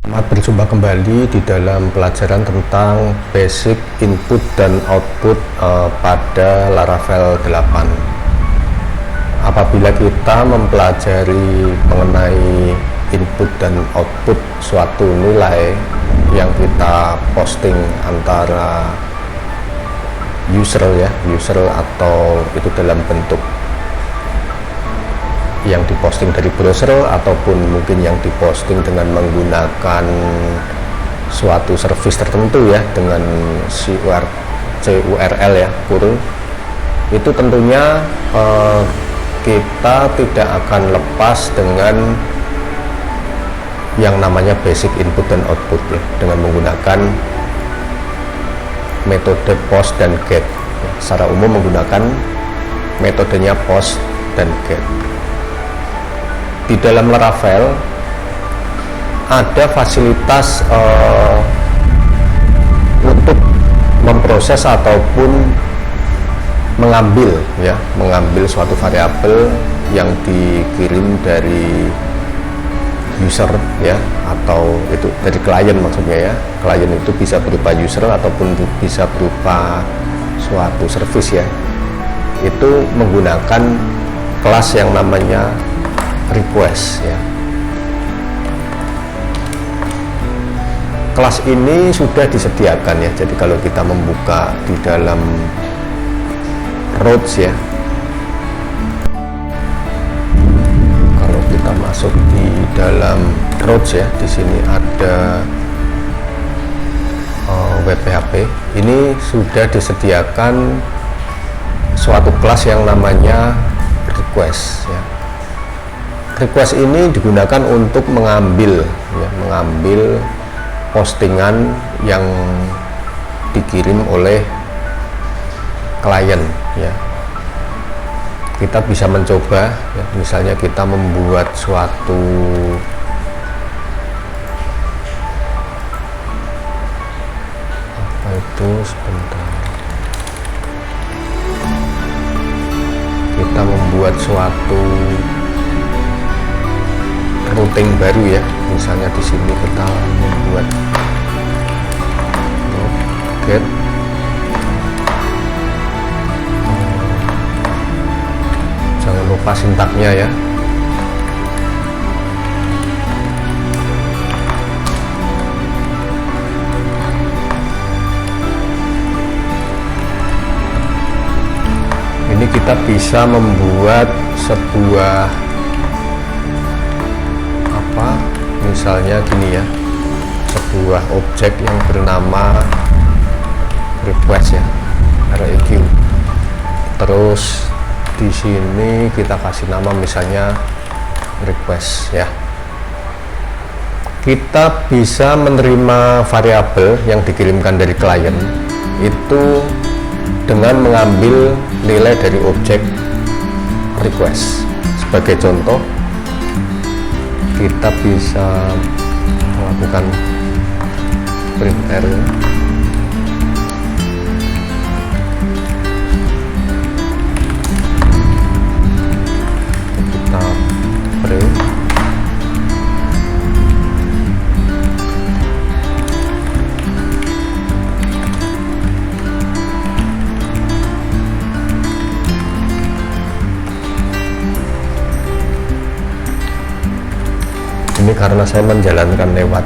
Selamat berjumpa kembali di dalam pelajaran tentang basic input dan output pada Laravel 8. Apabila kita mempelajari mengenai input dan output suatu nilai yang kita posting antara user atau itu dalam bentuk yang diposting dari browser ataupun mungkin yang diposting dengan menggunakan suatu service tertentu ya, dengan CURL ya, curl, itu tentunya kita tidak akan lepas dengan yang namanya basic input dan output ya, dengan menggunakan metode post dan get ya, secara umum menggunakan metodenya post dan get. Di dalam Laravel ada fasilitas untuk memproses ataupun mengambil suatu variabel yang dikirim dari user ya, atau itu dari klien maksudnya ya. Klien itu bisa berupa user ataupun bisa berupa suatu service ya. Itu menggunakan kelas yang namanya request ya. Kelas ini sudah disediakan ya, jadi kalau kita membuka di dalam routes ya, kalau kita masuk di dalam routes ya, di sini ada web PHP, ini sudah disediakan suatu kelas yang namanya request ya. Request ini digunakan untuk mengambil postingan yang dikirim oleh klien ya. Kita bisa mencoba ya, misalnya kita membuat suatu kita membuat suatu routing baru ya, misalnya di sini kita membuat get jangan lupa sintaknya ya. Ini kita bisa membuat sebuah misalnya gini ya, sebuah objek yang bernama request ya, REQ. Terus di sini kita kasih nama misalnya request ya. Kita bisa menerima variabel yang dikirimkan dari klien itu dengan mengambil nilai dari objek request. Sebagai contoh, kita bisa melakukan print R kita print ini. Karena saya menjalankan lewat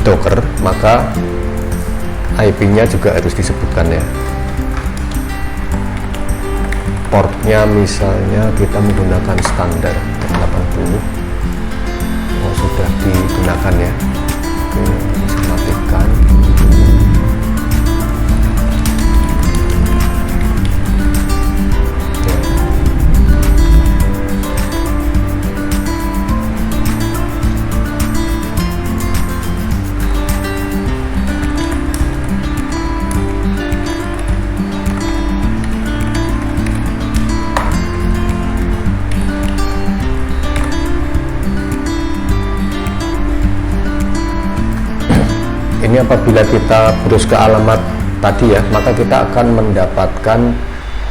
Docker, maka IP-nya juga harus disebutkan ya. Portnya misalnya kita menggunakan standar 80. Sudah digunakan ya. Oke, bisa matikan. Ini apabila kita browse ke alamat tadi ya, maka kita akan mendapatkan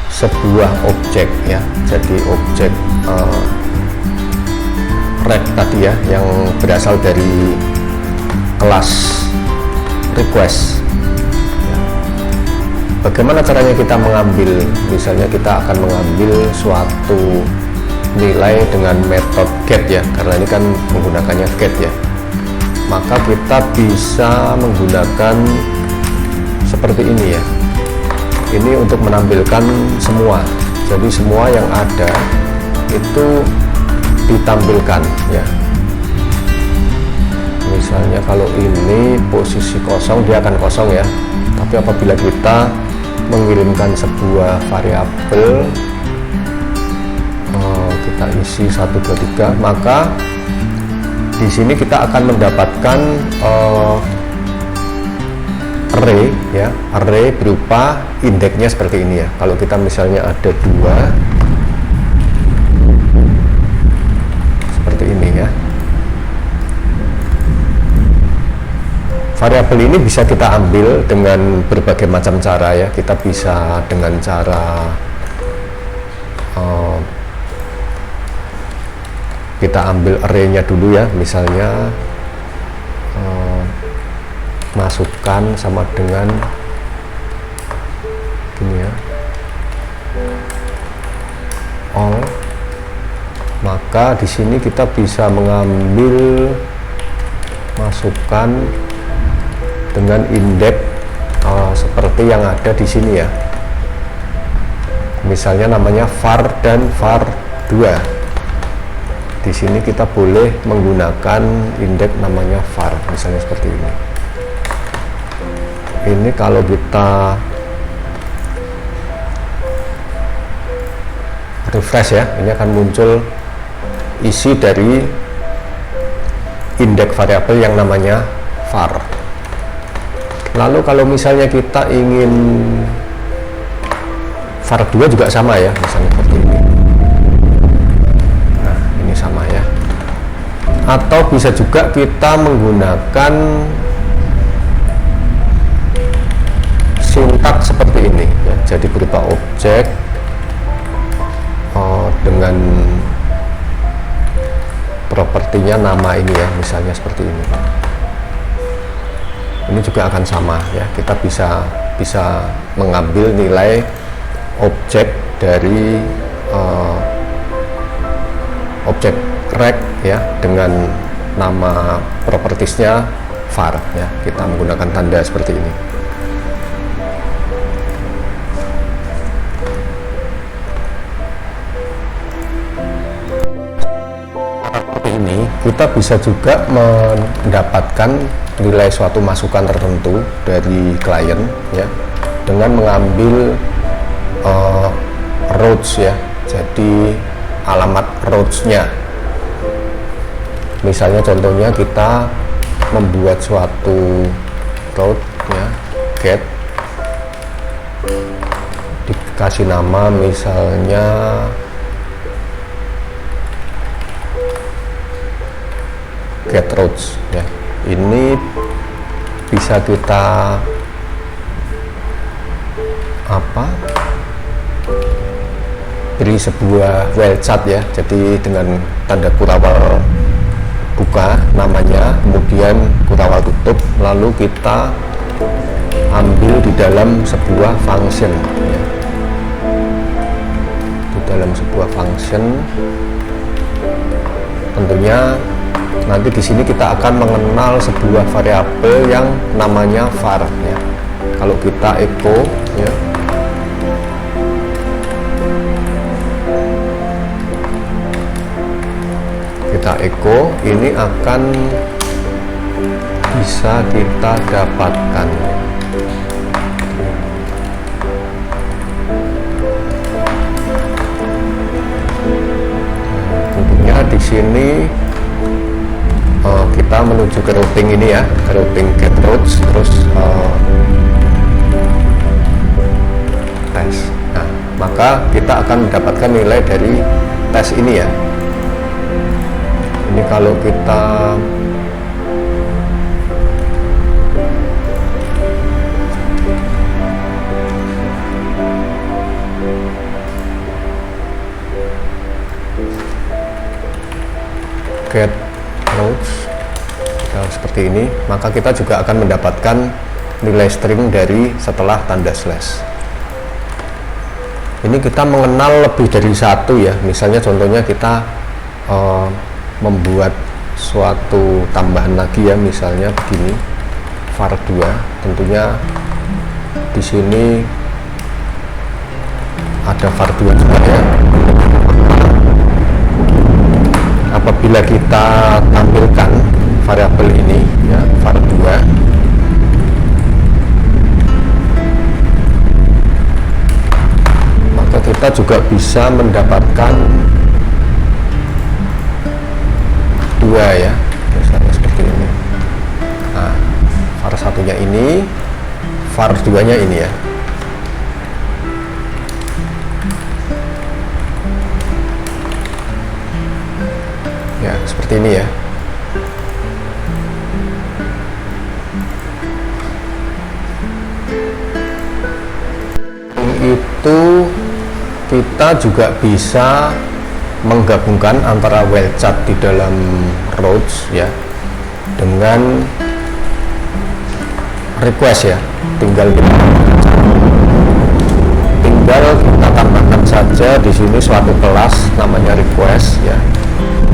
sebuah objek ya. Jadi objek rect tadi ya, yang berasal dari kelas request. Bagaimana caranya kita mengambil, misalnya kita akan mengambil suatu nilai dengan metode get ya, karena ini kan menggunakannya get ya, maka kita bisa menggunakan seperti ini ya. Ini untuk menampilkan semua, jadi semua yang ada itu ditampilkan ya. Misalnya kalau ini posisi kosong, dia akan kosong ya, tapi apabila kita mengirimkan sebuah variabel, kita isi 1 2 3, maka di sini kita akan mendapatkan array ya, array berupa indeksnya seperti ini ya. Kalau kita misalnya ada 2 seperti ini ya. Variabel ini bisa kita ambil dengan berbagai macam cara ya. Kita bisa dengan cara kita ambil array-nya dulu ya, misalnya masukkan sama dengan gini ya, all, maka di sini kita bisa mengambil, masukkan dengan indeks seperti yang ada di sini ya. Misalnya namanya var dan var 2. Di sini kita boleh menggunakan indeks namanya var, misalnya seperti ini. Ini kalau kita refresh ya, ini akan muncul isi dari indeks variabel yang namanya var. Lalu kalau misalnya kita ingin var 2 juga sama ya, misalnya seperti ini. Nah, ini sama ya. Atau bisa juga kita menggunakan sintaks seperti ini ya. Jadi berupa objek dengan propertinya nama ini ya, misalnya seperti ini. Ini juga akan sama ya, kita bisa mengambil nilai objek dari objek rect ya, dengan nama propertiesnya var ya. Kita menggunakan tanda seperti ini. Ini kita bisa juga mendapatkan nilai suatu masukan tertentu dari klien ya, dengan mengambil routes ya, jadi alamat routes-nya. Misalnya contohnya kita membuat suatu route ya, get, dikasih nama misalnya get routes ya. Ini bisa kita beri sebuah while chart ya, jadi dengan tanda kurawal buka namanya, kemudian kurawal tutup, lalu kita ambil di dalam sebuah function ya. Di dalam sebuah function tentunya nanti di sini kita akan mengenal sebuah variabel yang namanya var ya. Kalau kita echo ya, kita echo, ini akan bisa kita dapatkan tentunya di sini kita menuju ke routing ini ya, routing get routes, terus tes. Nah, maka kita akan mendapatkan nilai dari tes ini ya. Ini kalau kita get routes seperti seperti ini, maka kita juga akan mendapatkan nilai string dari setelah tanda slash. Ini kita mengenal lebih dari satu ya, misalnya contohnya kita membuat suatu tambahan lagi ya, misalnya begini, var2. Tentunya di sini ada var2 juga ya. Apabila kita tampilkan variabel ini ya, var2, maka kita juga bisa mendapatkan 2 ya, misalnya seperti ini. Nah, var satunya ini, var 2 nya ini ya. Ya, seperti ini ya. Itu kita juga bisa menggabungkan antara wildcard di dalam routes ya dengan request ya. Tinggal kita tambahkan saja di sini suatu kelas namanya request ya.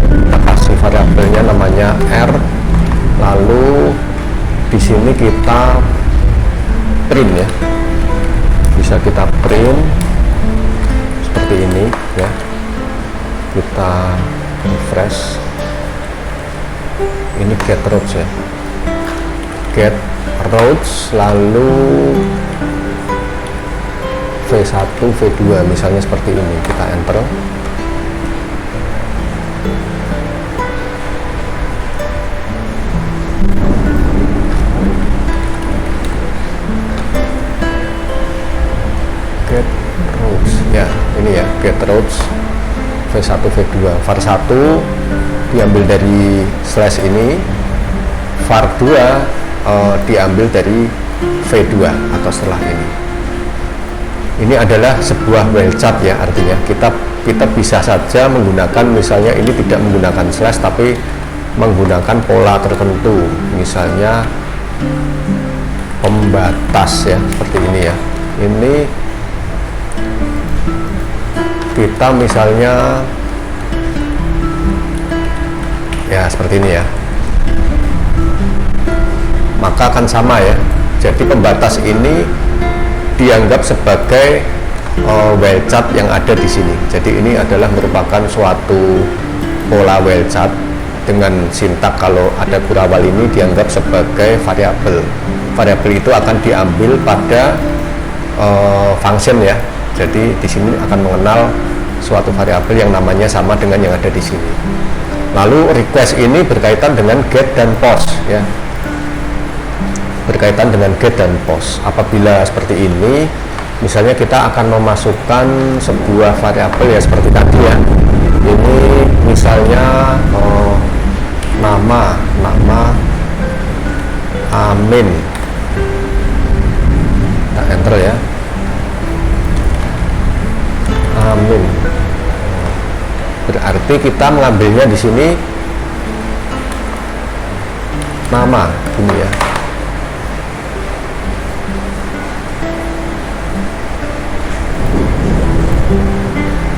Kita kasih variabelnya namanya r, lalu di sini kita print ya, bisa kita print seperti ini ya. Kita refresh, ini get routes ya, get routes, lalu v1 v2 misalnya seperti ini, kita enter. Get routes ya, ini ya, get routes v1 v2. var1 diambil dari slash ini, var2 diambil dari v2 atau setelah ini. Ini adalah sebuah wildcard ya, artinya kita bisa saja menggunakan, misalnya ini tidak menggunakan slash tapi menggunakan pola tertentu, misalnya pembatas ya, seperti ini ya. Ini kita misalnya ya seperti ini ya, maka akan sama ya. Jadi pembatas ini dianggap sebagai wildcard yang ada di sini. Jadi ini adalah merupakan suatu pola wildcard dengan sintak kalau ada kurawal ini dianggap sebagai variabel. Variabel itu akan diambil pada function ya. Jadi di sini akan mengenal suatu variabel yang namanya sama dengan yang ada di sini. Lalu request ini berkaitan dengan get dan post ya. Berkaitan dengan get dan post. Apabila seperti ini, misalnya kita akan memasukkan sebuah variabel ya seperti tadi ya. Ini misalnya nama Amin. Kita enter ya. Amin. Berarti kita mengambilnya di sini nama ini ya.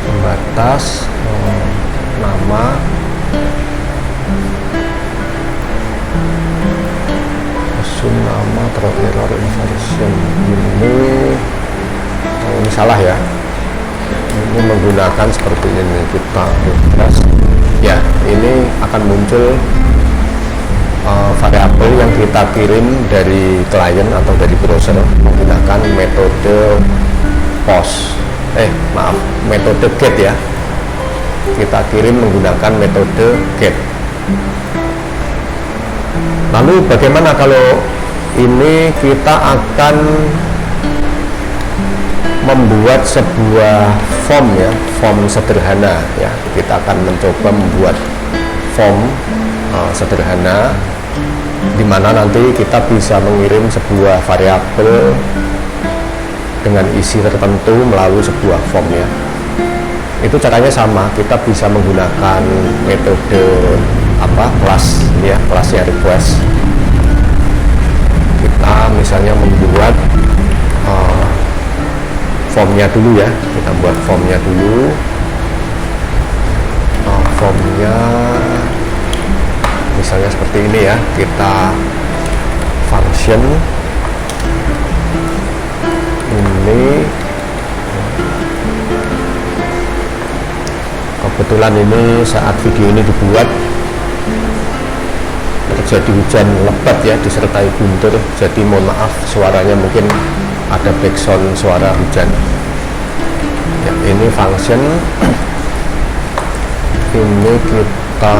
Pembatas nama assume nama throw error inversion. Ini salah ya. Ini menggunakan seperti ini, kita refresh ya, ini akan muncul variabel yang kita kirim dari klien atau dari browser menggunakan metode post metode get ya. Kita kirim menggunakan metode get. Lalu bagaimana kalau ini kita akan membuat sebuah form ya, form sederhana ya. Kita akan mencoba membuat form sederhana di mana nanti kita bisa mengirim sebuah variabel dengan isi tertentu melalui sebuah form ya. Itu caranya sama, kita bisa menggunakan metode kelas ya, kelasnya request. formnya dulu ya, kita buat formnya dulu. Formnya misalnya seperti ini ya, kita function ini. Kebetulan ini saat video ini dibuat terjadi hujan lebat ya, disertai guntur, jadi mohon maaf suaranya mungkin ada background suara hujan ya. Ini function ini kita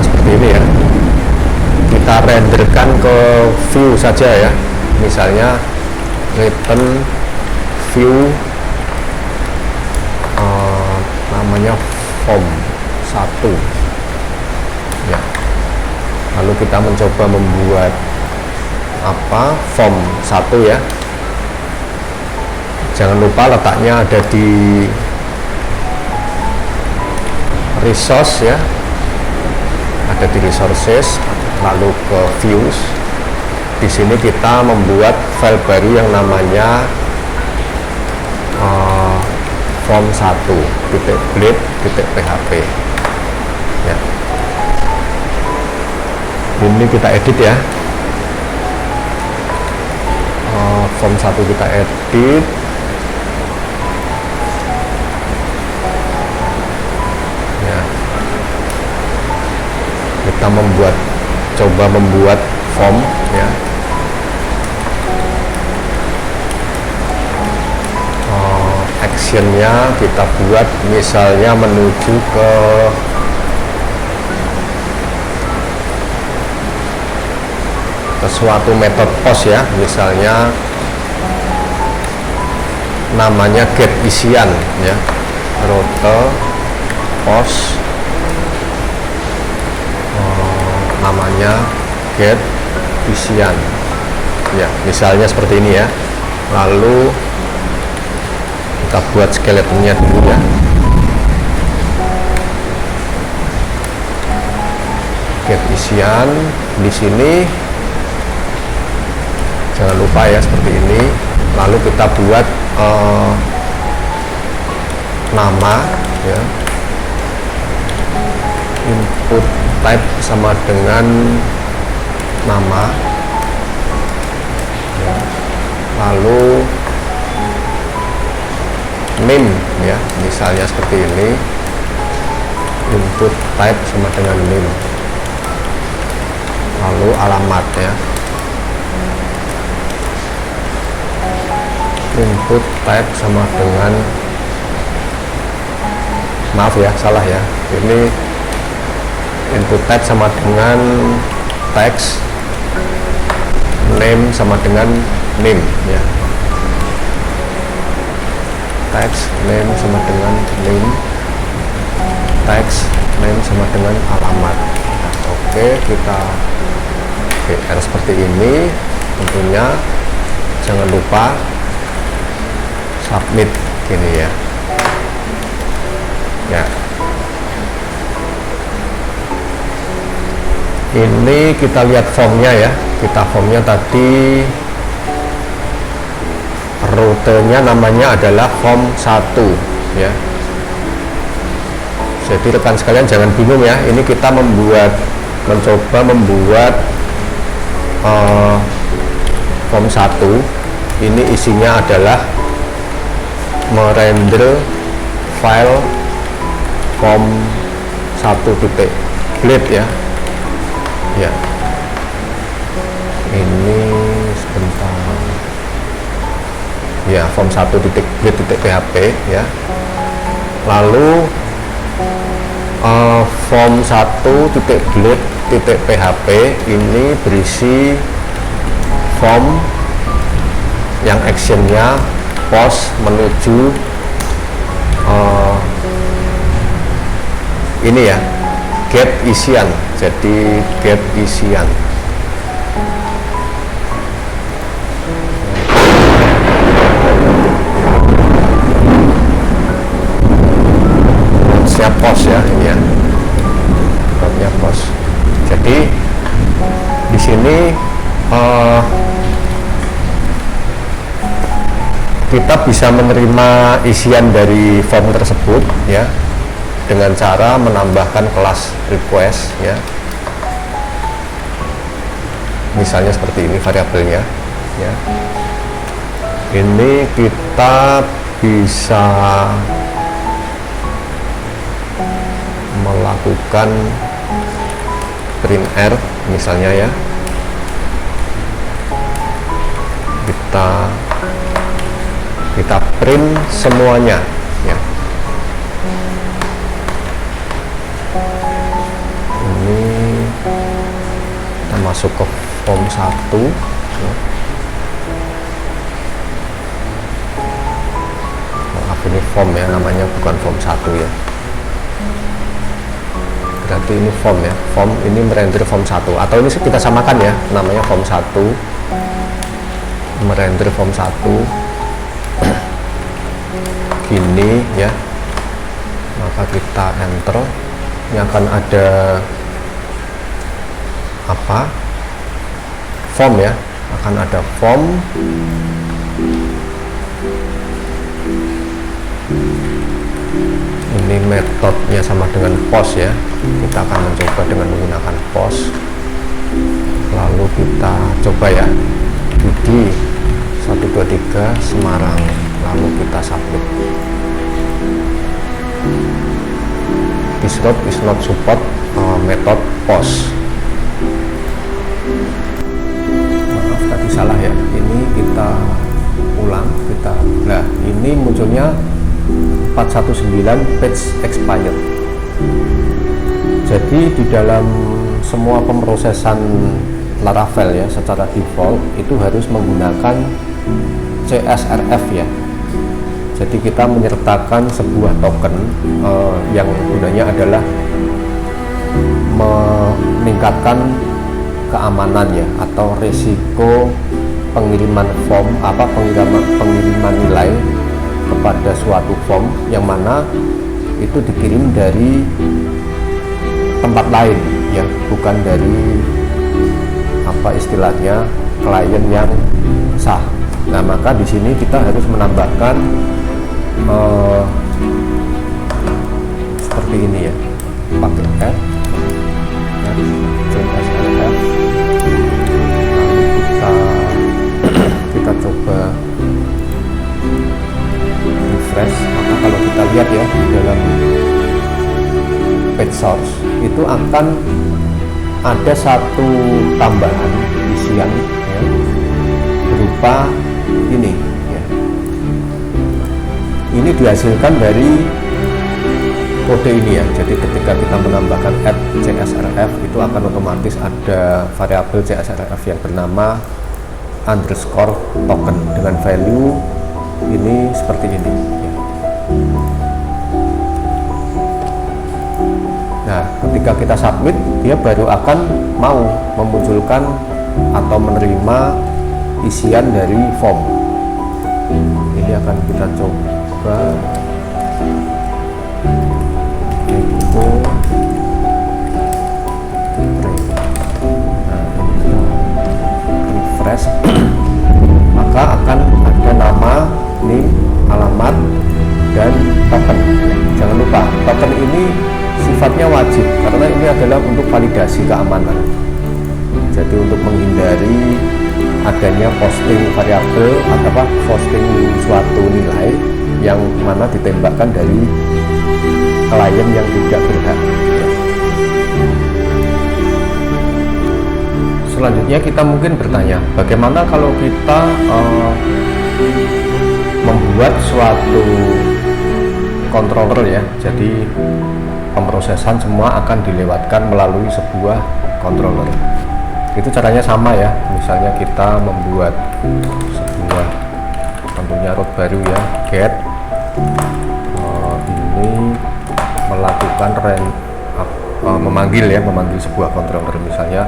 seperti ini ya, kita renderkan ke view saja ya, misalnya return view namanya form 1 ya. Lalu kita mencoba membuat form 1 ya. Jangan lupa letaknya ada di resource ya, ada di resources, lalu ke views. Di sini kita membuat file baru yang namanya form 1.blade.php ya. Ini kita edit ya, form 1 kita edit ya. Kita coba membuat form ya. Actionnya kita buat misalnya menuju ke suatu metode post ya, misalnya namanya get isian ya, rute post namanya get isian ya, misalnya seperti ini ya. Lalu kita buat skeletonnya dulu ya. Get isian di sini jangan lupa ya, seperti ini. Lalu kita buat nama ya, input type sama dengan nama ya. Lalu name ya, misalnya seperti ini, input type sama dengan name. Lalu alamat ya, input type sama dengan, maaf ya salah ya, ini input type sama dengan text, name sama dengan name ya, text name sama dengan name, text name sama dengan alamat. Oke, kita harus seperti ini. Tentunya jangan lupa submit gini ya. Ya, ini kita lihat formnya ya. Kita formnya tadi rutenya namanya adalah form 1 ya. Jadi rekan sekalian jangan bingung ya, ini kita mencoba membuat form 1. Ini isinya adalah merender file form 1.blade ya. Ya, ini sebentar ya, form 1.blade.php ya. Lalu form 1.blade.php ini berisi form yang actionnya post menuju ini ya, get isian. Jadi get isian. Siap post ya. kita bisa menerima isian dari form tersebut ya dengan cara menambahkan kelas request ya, misalnya seperti ini variabelnya ya. Ini kita bisa melakukan print r misalnya ya, kita print semuanya ya. Ini kita masuk ke form 1 ya. Maaf, ini form ya, namanya bukan form 1 ya, berarti ini form ya. Form ini merender form 1, atau ini kita samakan ya, namanya form 1, merender form 1 gini ya. Maka kita enter, ini akan ada apa, form ya, akan ada form. Ini metodenya sama dengan post ya, kita akan mencoba dengan menggunakan post. Lalu kita coba ya, Budi 123 Semarang, lalu kita submit. This route is not support method post. Maaf tadi salah ya, ini kita ulang, nah ini munculnya 419 page expired. Jadi di dalam semua pemrosesan Laravel ya, secara default itu harus menggunakan CSRF ya. Jadi kita menyertakan sebuah token yang gunanya adalah meningkatkan keamanan ya, atau risiko pengiriman form pengiriman nilai kepada suatu form yang mana itu dikirim dari tempat lain ya, bukan dari apa istilahnya klien yang sah. Nah, maka di sini kita harus menambahkan seperti ini ya, pakai add CSRF. Kita coba refresh. Maka kalau kita lihat ya, di dalam page source itu akan ada satu tambahan isian ya, berupa ini ya. Ini dihasilkan dari kode ini ya. Jadi ketika kita menambahkan add CSRF, itu akan otomatis ada variabel CSRF yang bernama underscore token dengan value ini seperti ini ya. Nah, ketika kita submit, dia baru akan mau memunculkan atau menerima isian dari form. Ini akan kita coba info print. Nah, ini refresh, maka akan ada nama, name, alamat, dan token. Jangan lupa, token ini sifatnya wajib karena ini adalah untuk validasi keamanan. Jadi untuk menghindari adanya posting variabel atau posting suatu nilai yang mana ditembakkan dari klien yang tidak berhak. Selanjutnya kita mungkin bertanya, bagaimana kalau kita membuat suatu controller ya. Jadi pemrosesan semua akan dilewatkan melalui sebuah controller. Itu caranya sama ya. Misalnya kita membuat sebuah tentunya root baru ya, get ini melakukan memanggil sebuah controller, misalnya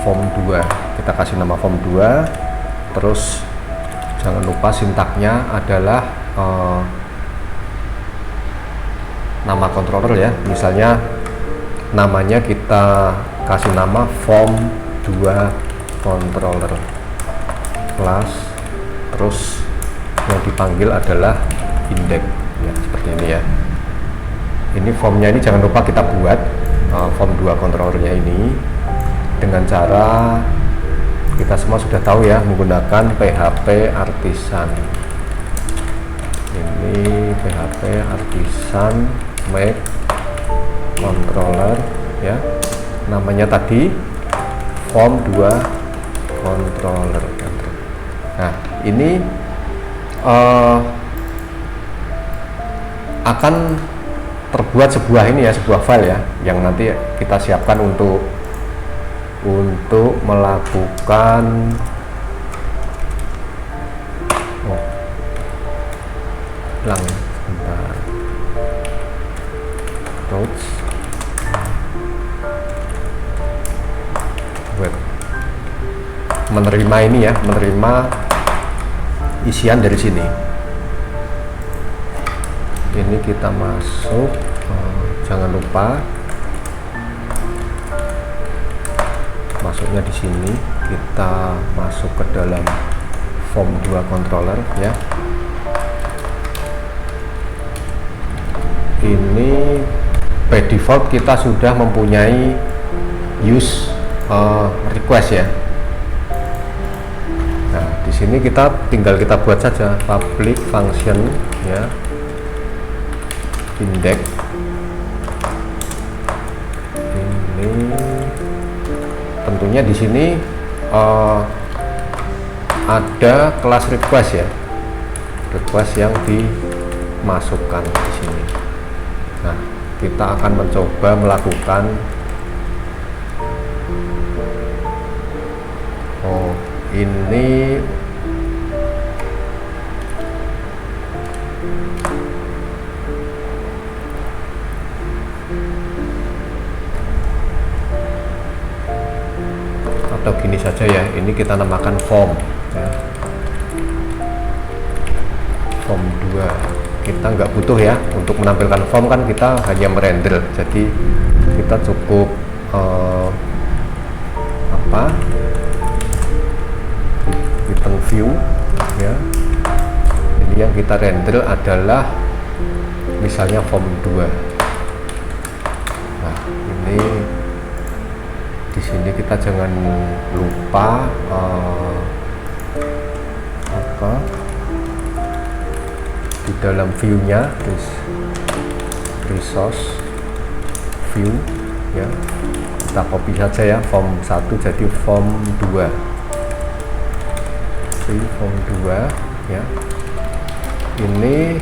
form 2. Kita kasih nama form 2, terus jangan lupa sintaknya adalah nama controller ya. Misalnya namanya kita kasih nama form 2 controller class, terus yang di dipanggil adalah index ya, seperti ini ya. Ini formnya ini jangan lupa kita buat form 2 controllernya ini dengan cara kita semua sudah tahu ya, menggunakan PHP Artisan. Ini PHP Artisan make controller ya, namanya tadi form 2 controller. Nah ini akan terbuat sebuah ini ya, sebuah file ya, yang nanti kita siapkan untuk melakukan hilang sebentar, routes web, menerima ini ya, menerima isian dari sini. Ini kita masuk, jangan lupa masuknya di sini, kita masuk ke dalam form 2 controller ya. Ini by default kita sudah mempunyai use request ya. Nah di sini kita tinggal kita buat saja public function ya, index. Ini tentunya di sini ada kelas request ya, request yang dimasukkan di sini. Nah kita akan mencoba melakukan ini atau gini saja ya, ini kita namakan form ya. Form 2 kita nggak butuh ya, untuk menampilkan form kan kita hanya merender, jadi kita cukup button view ya. Ini yang kita render adalah misalnya form 2. Nah ini di sini kita jangan lupa di dalam view-nya, resource view ya, kita copy saja ya, form 1 jadi form 2, form 2 ya. Ini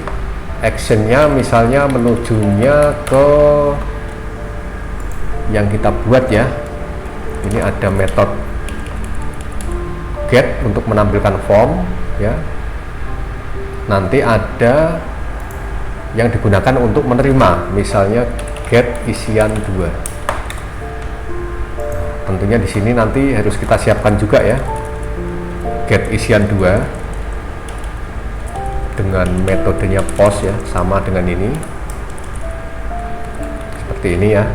actionnya misalnya menujunya ke yang kita buat ya. Ini ada metode get untuk menampilkan form ya. Nanti ada yang digunakan untuk menerima, misalnya get isian 2. Tentunya di sini nanti harus kita siapkan juga ya, get isian 2 dengan metodenya post ya, sama dengan ini, seperti ini ya.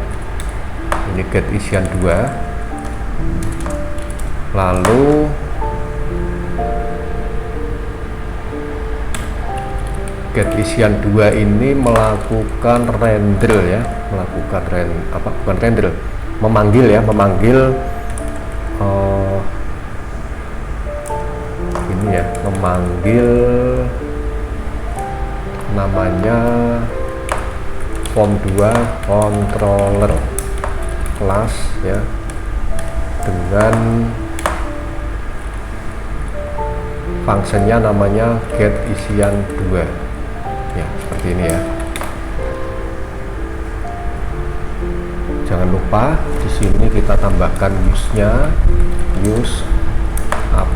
Ini get isian 2. Lalu get isian 2 ini melakukan render ya, bukan render, memanggil ya, ini ya, memanggil namanya form 2 controller class ya, dengan fungsinya namanya get isian 2 ya, seperti ini ya. Jangan lupa di sini kita tambahkan use-nya, use app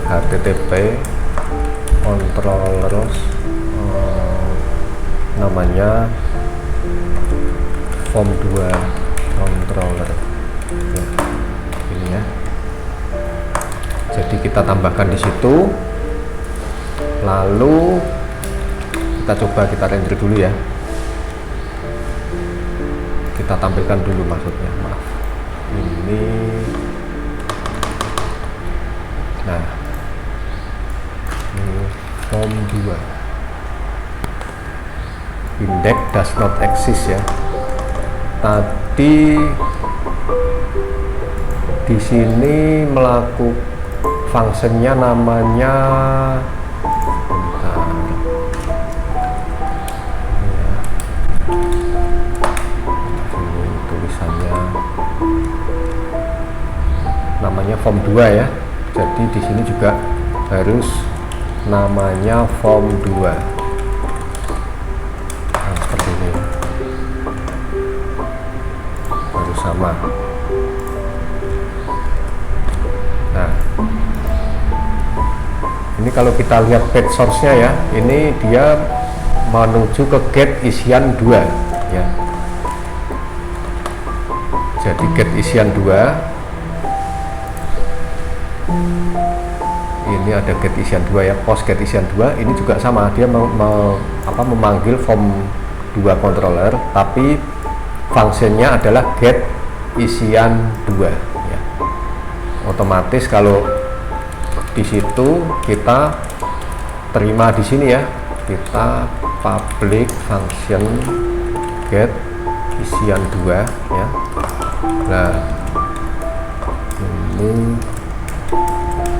http controllers, namanya form 2 controller ya, ini ya. Jadi kita tambahkan di situ, lalu kita coba kita render dulu ya, kita tampilkan dulu, maksudnya maaf ini. Nah form 2 index does not exist ya. Tadi di sini melakukan fungsinya namanya, bentar ya, ini tulisannya namanya form 2 ya. Jadi di sini juga harus namanya form 2. Nah, seperti ini harus sama. Nah, ini kalau kita lihat page source-nya ya, ini dia menuju ke get isian 2 ya. Jadi get isian 2 ini ada get isian 2 ya, post get isian 2 ini juga sama, dia memanggil form 2 controller, tapi fungsinya adalah get isian 2 ya. Otomatis kalau di situ kita terima di sini ya, kita public function get isian 2 ya. Nah, ini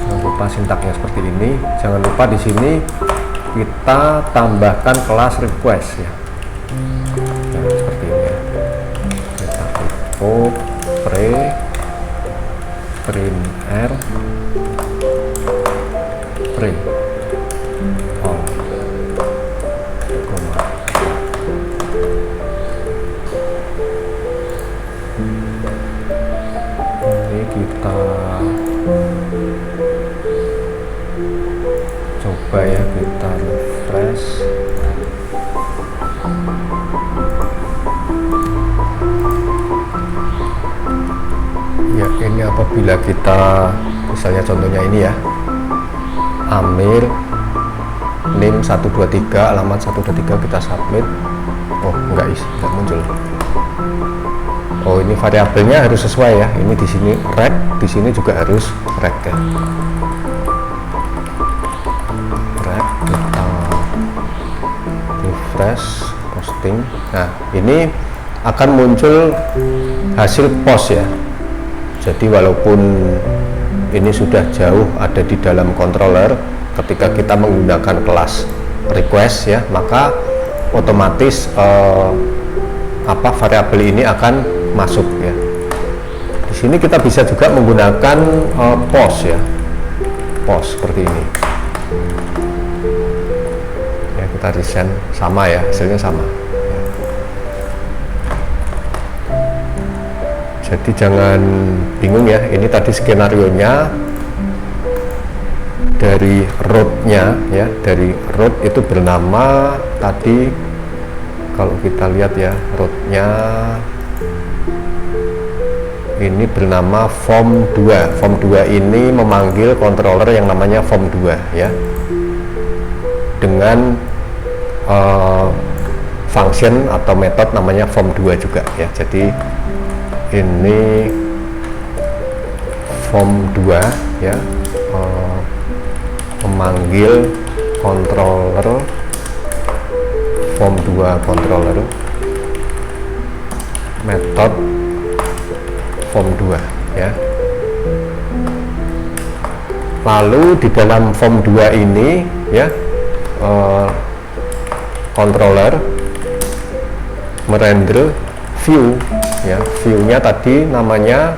jangan lupa sintaknya seperti ini. Jangan lupa di sini kita tambahkan kelas request ya. Nah, seperti ini ya. Kita info print r print all koma. Ini kita coba ya, kita refresh. Ya, ini apabila kita misalnya contohnya ini ya, Amir NIM 123 alamat 123, kita submit. Oh, enggak muncul. Oh, ini variabelnya harus sesuai ya. Ini di sini rect, di sini juga harus rect ya. Rect, kita refresh posting. Nah, ini akan muncul hasil post ya. Jadi walaupun ini sudah jauh ada di dalam controller, ketika kita menggunakan kelas request ya, maka otomatis variabel ini akan masuk ya. Di sini kita bisa juga menggunakan post ya, post seperti ini. Ya, kita resend sama ya, hasilnya sama. Jadi jangan bingung ya, ini tadi skenario-nya dari root-nya ya, dari root itu bernama tadi, kalau kita lihat ya, root-nya ini bernama form 2. Form 2 ini memanggil controller yang namanya form 2 ya, dengan function atau metode namanya form 2 juga ya. Jadi ini form 2 ya, memanggil controller form 2 controller metode form 2 ya. Lalu di dalam form 2 ini ya, controller merender view ya. View-nya tadi namanya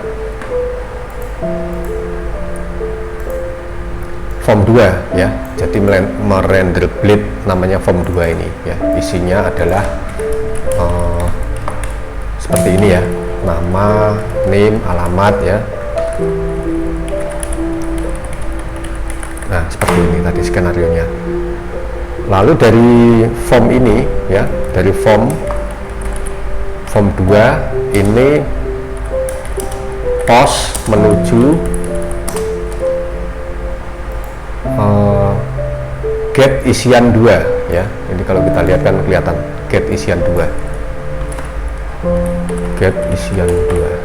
form 2 ya. Jadi merender blade namanya form 2 ini ya. Isinya adalah seperti ini ya, nama, name, alamat ya. Nah, seperti ini tadi skenario-nya. Lalu dari form ini ya, dari form 2 ini post menuju get isian 2 ya. Ini kalau kita lihat kan kelihatan get isian 2, get isian 2 ya.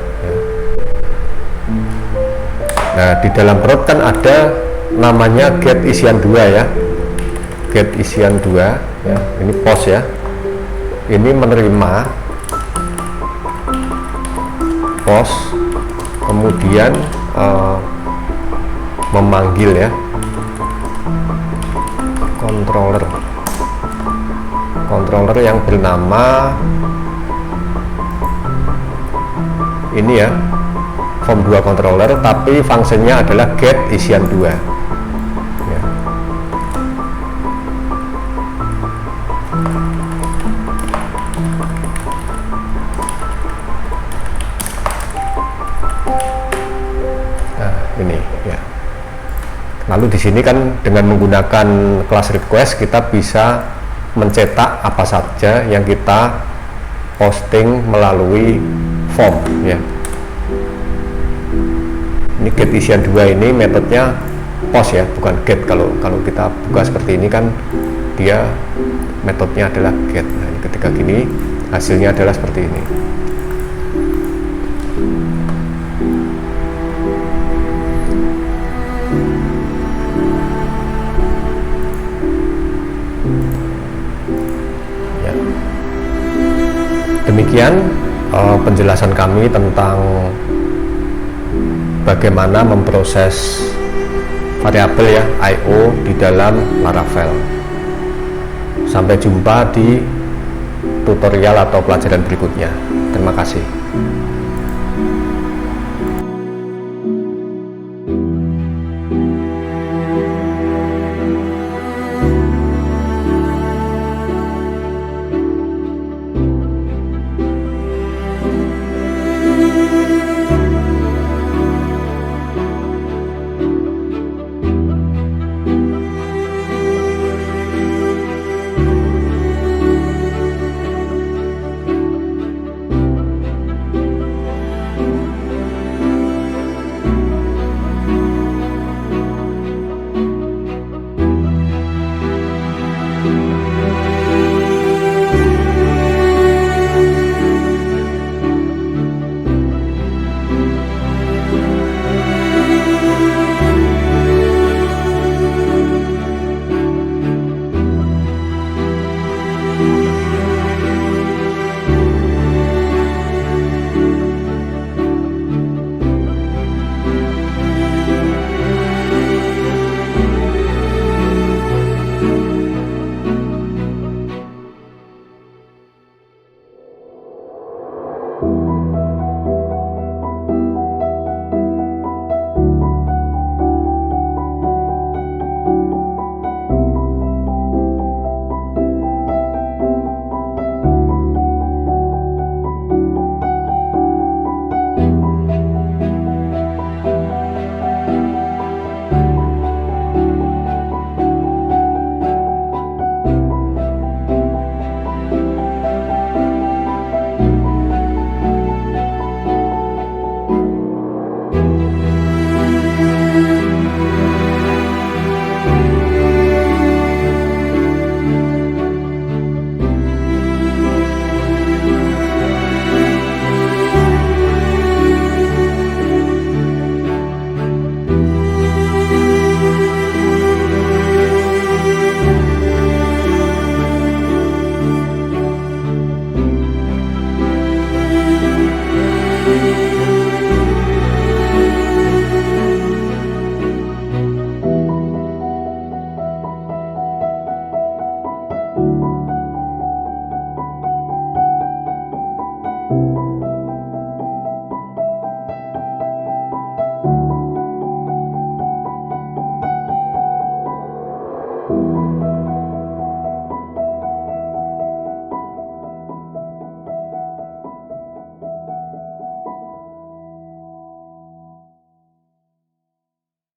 Nah, di dalam root kan ada namanya get isian 2 ya. get isian 2 ya, ini post ya, ini menerima post, kemudian memanggil ya controller yang bernama ini ya, form 2 controller, tapi fungsinya adalah get isian 2 ya. Nah ini ya, lalu di sini kan dengan menggunakan class request kita bisa mencetak apa saja yang kita posting melalui form ya. Ini get isian 2 ini metodenya post ya, bukan get. Kalau kita buka seperti ini kan dia metodenya adalah get. Nah, ketika gini hasilnya adalah seperti ini. Ya. Demikian penjelasan kami tentang bagaimana memproses variabel ya I/O di dalam Laravel. Sampai jumpa di tutorial atau pelajaran berikutnya. Terima kasih.